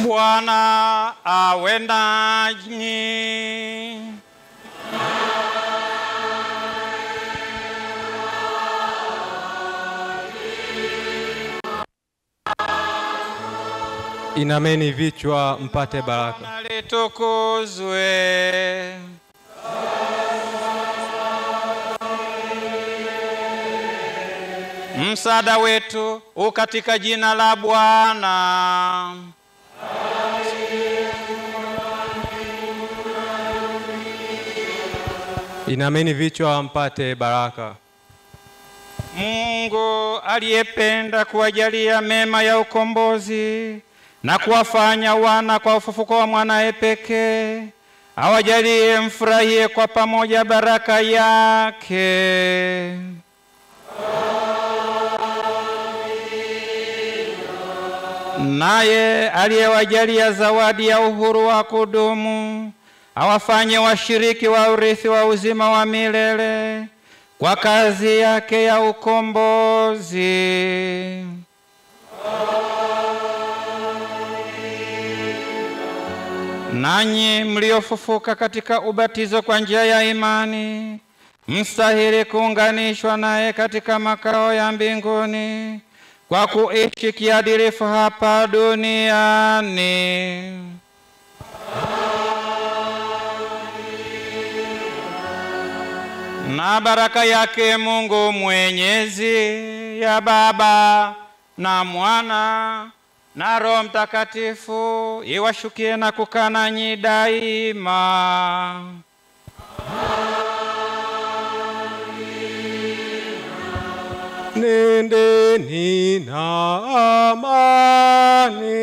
Bwana awe nanyi. Inameni vichwa mpate baraka. Bwana litukuzwe. Msaada wetu ukatika jina la Bwana. Inameni vichwa mpate baraka. Mungu aliyependa kuwajalia mema ya ukombozi na kuwafanya wana kwa ufufuko wa mwanae pekee, awajalie mfurahie kwa pamoja baraka yake. Naye aliyewajalia zawadi ya uhuru wa kudumu, awafanye washiriki wa urithi wa uzima wa milele kwa kazi yake ya ukombozi. Nanyi mliofufuka katika ubatizo kwa njia ya imani, mstahili kuunganishwa naye katika makao ya mbinguni kwa kuishi kiadilifu hapa duniani. Na baraka yake Mungu Mwenyezi, ya Baba na Mwana na Roho Mtakatifu iwashukie na kukaa nanyi daima. Nendeni na amani.